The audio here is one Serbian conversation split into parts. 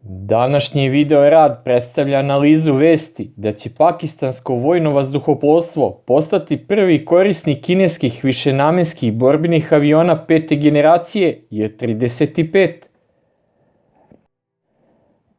Današnji video rad predstavlja analizu vesti da će pakistansko vojno vazduhoplovstvo postati prvi korisnik kineskih višenamenskih borbenih aviona pete generacije J-35.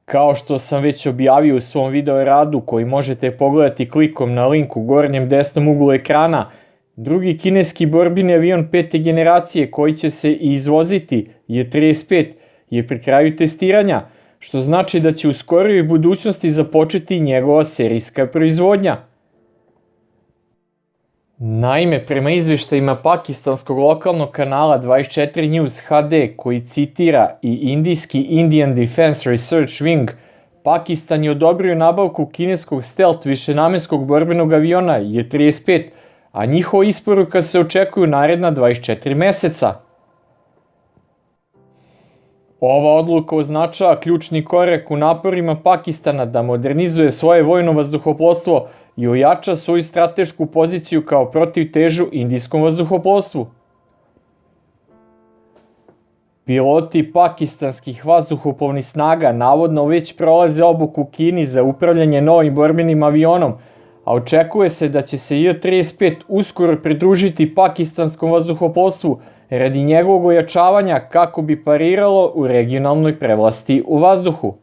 Kao što sam već objavio u svom video radu koji možete pogledati klikom na link u gornjem desnom uglu ekrana, drugi kineski borbeni avion pete generacije koji će se i izvoziti J-35 je pri kraju testiranja, što znači da će u skorijoj budućnosti započeti njegova serijska proizvodnja. Naime, prema izveštajima pakistanskog lokalnog kanala 24 News HD koji citira i indijski Indian Defense Research Wing, Pakistan je odobrio nabavku kineskog stealth višenamenskog borbenog aviona J-35, a njihova isporuka se očekuje u naredna 24 meseca. Ova odluka označava ključni korak u naporima Pakistana da modernizuje svoje vojno vazduhoplovstvo i ojača svoju stratešku poziciju kao protivtežu indijskom vazduhoplovstvu. Piloti pakistanskih vazduhoplovnih snaga navodno već prolaze obuku u Kini za upravljanje novim borbenim avionom, a očekuje se da će se J-35 uskoro pridružiti pakistanskom vazduhoplovstvu radi njegovog ojačavanja kako bi pariralo u regionalnoj prevlasti u vazduhu.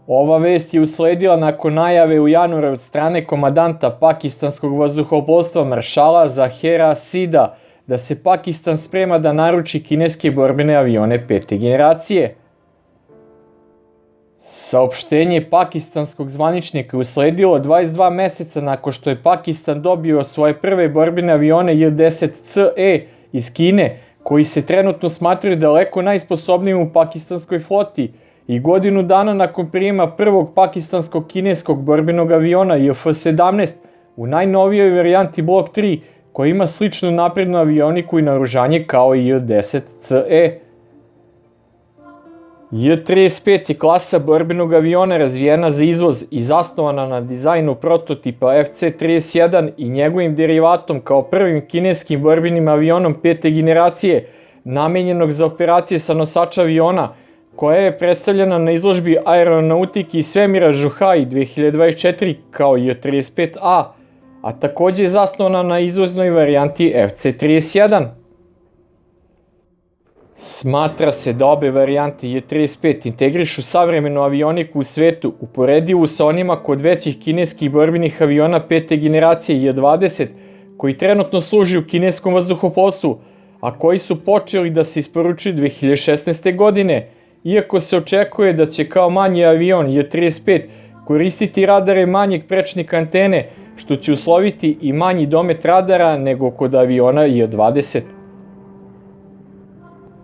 Ova vest je usledila nakon najave u januaru od strane komandanta pakistanskog vazduhoplovstva maršala Zahera Sida da se Pakistan sprema da naruči kineske borbene avione pete generacije. Saopštenje pakistanskog zvaničnika je usledilo 22 meseca nakon što je Pakistan dobio svoje prve borbene avione J-10CE iz Kine, koji se trenutno smatraju daleko najsposobnijim u pakistanskoj floti, i godinu dana nakon prijema prvog pakistanskog kineskog borbenog aviona JF-17 u najnovijoj varijanti Block 3, koja ima sličnu naprednu avioniku i naoružanje kao i J-10CE. J-35 je klasa borbenog aviona razvijena za izvoz i zasnovana na dizajnu prototipa FC-31 i njegovim derivatom kao prvim kineskim borbenim avionom pete generacije, namenjenog za operacije sa nosača aviona, koja je predstavljena na izložbi aeronautike i svemira Zhuhai 2024 kao J-35A, a takođe je zasnovana na izvoznoj varijanti FC-31. Smatra se da obe varijante J-35 integrišu savremenu avioniku u svetu, uporedivu sa onima kod većih kineskih borbenih aviona pete generacije J-20, koji trenutno služi u kineskom vazduhoplovstvu, a koji su počeli da se isporučuju 2016. godine, iako se očekuje da će kao manji avion J-35 koristiti radare manjeg prečnika antene, što će usloviti i manji domet radara nego kod aviona J-20.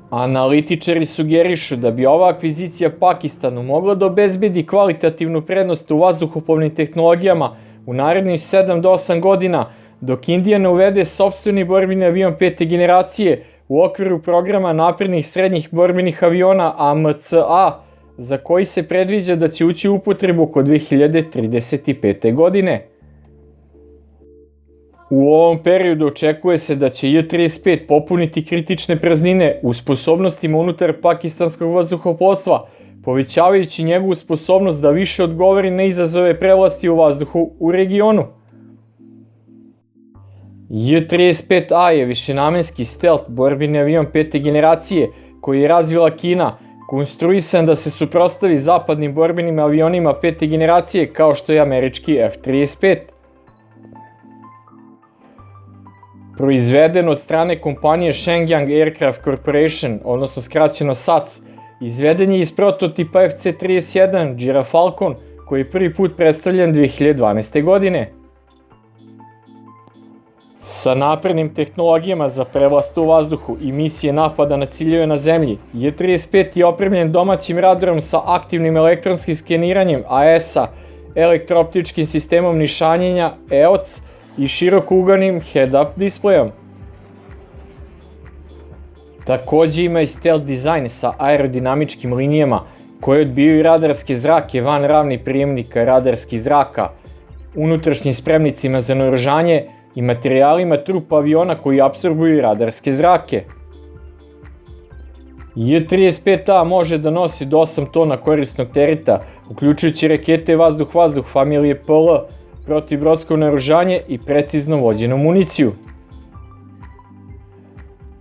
Analitičari sugerišu da bi ova akvizicija Pakistanu mogla da obezbedi kvalitativnu prednost u vazduhoplovnim tehnologijama u narednih 7 do 8 godina, dok Indija ne uvede sopstveni borbeni avion pete generacije u okviru programa naprednih srednjih borbenih aviona AMCA, za koji se predviđa da će ući u upotrebu oko 2035. godine. U ovom periodu očekuje se da će J-35 popuniti kritične praznine u sposobnostima unutar pakistanskog vazduhoplovstva, povećavajući njegovu sposobnost da više odgovori na izazove prevlasti u vazduhu u regionu. J-35A je višenamenski stealth borbeni avion pete generacije koji je razvila Kina, konstruisan da se suprotstavi zapadnim borbenim avionima pete generacije kao što je američki F-35. Proizveden od strane kompanije Shenyang Aircraft Corporation, odnosno skraćeno SAC, izveden je iz prototipa FC-31 Girafalcon, koji je prvi put predstavljen 2012. godine. Sa naprednim tehnologijama za prevlast u vazduhu i misije napada na ciljeve na zemlji, J-35 je opremljen domaćim radarom sa aktivnim elektronskim skeniranjem AES-a, elektrooptičkim sistemom nišanjenja EOC i širokouganim head-up displejom. Takođe ima i stealth dizajn sa aerodinamičkim linijama koje odbijaju radarske zrake van ravnih prijemnika radarskih zraka, unutrašnjim spremnicima za naoružanje i materijalima trupa aviona koji apsorbuju radarske zrake. J-35A može da nosi do 8 tona korisnog tereta, uključujući rakete vazduh-vazduh familije PL, protivbrodsko naoružanje i precizno vođenu municiju.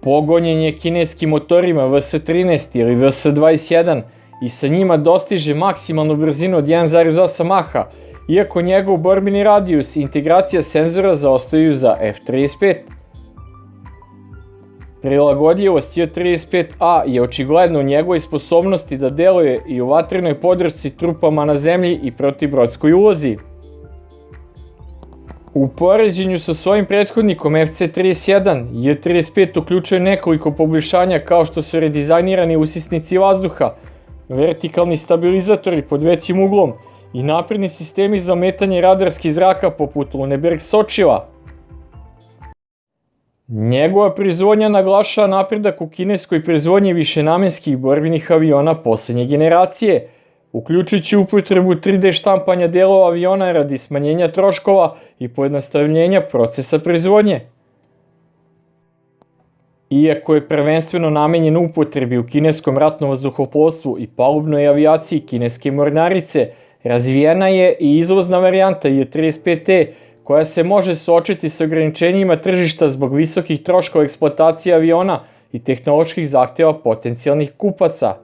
Pogonjen je kineskim motorima VS-13 ili VS-21 i sa njima dostiže maksimalnu brzinu od 1,8 maha, iako njegov borbeni radijus i integracija senzora zaostaju za F-35. Prilagodljivost J-35A je očigledna u njegovoj sposobnosti da deluje i u vatrenoj podršci trupama na zemlji i protivbrodskoj ulozi. U poređenju sa svojim prethodnikom FC-31, J-35 uključuje nekoliko poboljšanja kao što su redizajnirani usisnici vazduha, vertikalni stabilizatori pod većim uglom i napredni sistemi za ometanje radarskih zraka poput Luneberg sočiva. Njegova proizvodnja naglašava napredak u kineskoj proizvodnji višenamenskih borbenih aviona poslednje generacije, uključujući upotrebu 3D štampanja delova aviona radi smanjenja troškova i pojednostavljenja procesa proizvodnje. Iako je prvenstveno namenjen upotrebi u kineskom ratnom vazduhoplovstvu i palubnoj avijaciji kineske mornarice, razvijena je i izvozna varijanta J-35E, koja se može suočiti s ograničenjima tržišta zbog visokih troškova eksploatacije aviona i tehnoloških zahtjeva potencijalnih kupaca.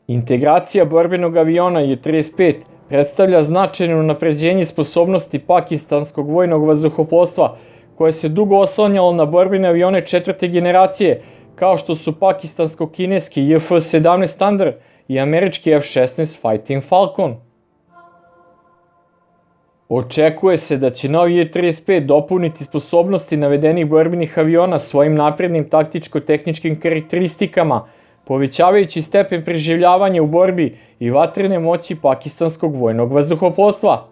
Integracija borbenog aviona J-35 predstavlja značajno unapređenje sposobnosti pakistanskog vojnog vazduhoplovstva, koje se dugo oslanjalo na borbene avione četvrte generacije, kao što su pakistansko-kineski JF-17 Thunder i američki F-16 Fighting Falcon. Očekuje se da će novi J-35 dopuniti sposobnosti navedenih borbenih aviona svojim naprednim taktičko-tehničkim karakteristikama, povećavajući stepen preživljavanja u borbi i vatrene moći pakistanskog vojnog vazduhoplovstva.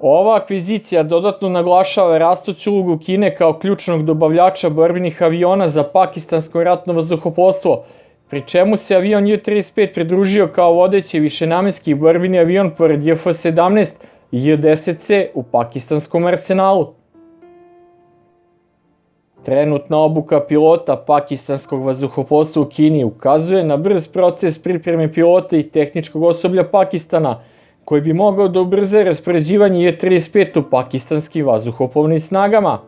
Ova akvizicija dodatno naglašava rastuću ulogu Kine kao ključnog dobavljača borbenih aviona za pakistansko ratno vazduhoplovstvo, pri čemu se avion J-35 pridružio kao vodeći višenamenski borbeni avion pored JF-17 i J-10C u pakistanskom arsenalu. Trenutna obuka pilota pakistanskog vazduhoplovstva u Kini ukazuje na brz proces pripreme pilota i tehničkog osoblja Pakistana, koji bi mogao da ubrza raspoređivanje J-35 u pakistanskim vazduhoplovnim snagama.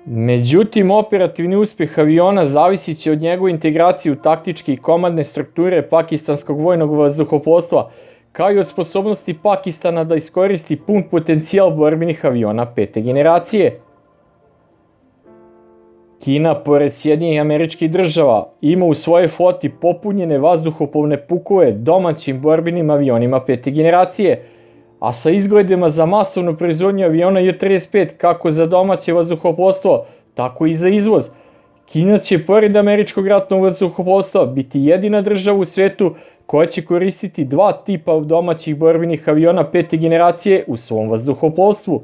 Međutim, operativni uspeh aviona zavisit će od njegove integracije u taktičke i komandne strukture pakistanskog vojnog vazduhoplovstva, kao i od sposobnosti Pakistana da iskoristi pun potencijal borbenih aviona pete generacije. Kina, pored Sjedinjenih Američkih Država, ima u svojoj floti popunjene vazduhoplovne pukove domaćim borbenim avionima pete generacije, a sa izgledima za masovnu proizvodnju aviona J-35 kako za domaće vazduhoplovstvo, tako i za izvoz. Kina će, pored američkog ratnog vazduhoplovstva, biti jedina država u svetu koja će koristiti dva tipa domaćih borbenih aviona pete generacije u svom vazduhoplovstvu.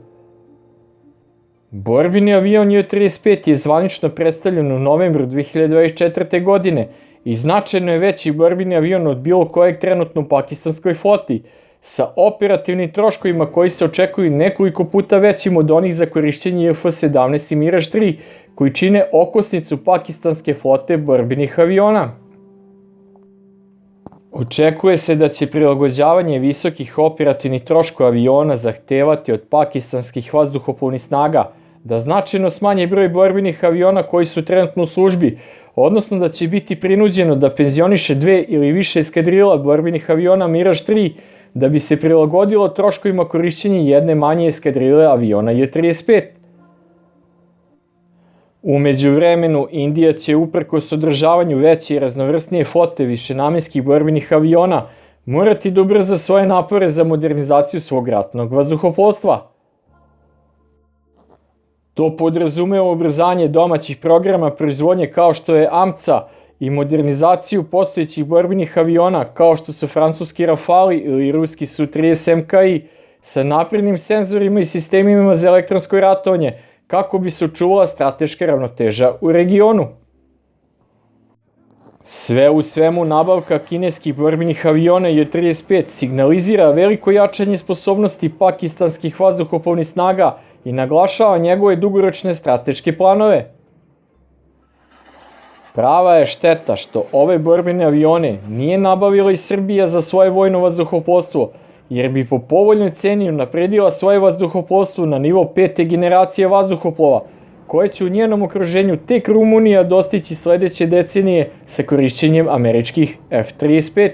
Borbeni avion J-35 je zvanično predstavljen u novembru 2024. godine i značajno je veći borbeni avion od bilo kojeg trenutno u pakistanskoj floti, sa operativnim troškovima koji se očekuju nekoliko puta većim od onih za korišćenje F-17 i Mirage-3, koji čine okosnicu pakistanske flote borbenih aviona. Očekuje se da će prilagođavanje visokih operativnih troškova aviona zahtevati od pakistanskih vazduhoplovnih snaga da značajno smanje broj borbenih aviona koji su trenutno u službi, odnosno da će biti prinuđeno da penzioniše dve ili više eskadrila borbenih aviona Mirage-3 da bi se prilagodilo troškovima korišćenja jedne manje eskadrile aviona J-35. U međuvremenu, Indija će uprkos održavanju veće i raznovrsnije flote višenamenskih borbenih aviona morati da ubrza svoje napore za modernizaciju svog ratnog vazduhoplovstva. To podrazumeva ubrzanje domaćih programa proizvodnje kao što je AMCA i modernizaciju postojećih borbenih aviona kao što su francuski Rafali ili ruski Su-30 MKI sa naprednim senzorima i sistemima za elektronsko ratovanje kako bi se očuvala strateška ravnoteža u regionu. Sve u svemu, nabavka kineskih borbenih aviona J-35 signalizira veliko jačanje sposobnosti pakistanskih vazduhoplovnih snaga i naglašava njegove dugoročne strateške planove. Prava je šteta što ove borbene avione nije nabavila i Srbija za svoje vojno vazduhoplovstvo, jer bi po povoljnoj ceni unapredila svoje vazduhoplovstvo na nivo 5. generacije vazduhoplova, koje će u njenom okruženju tek Rumunija dostići sledeće decenije sa korišćenjem američkih F-35.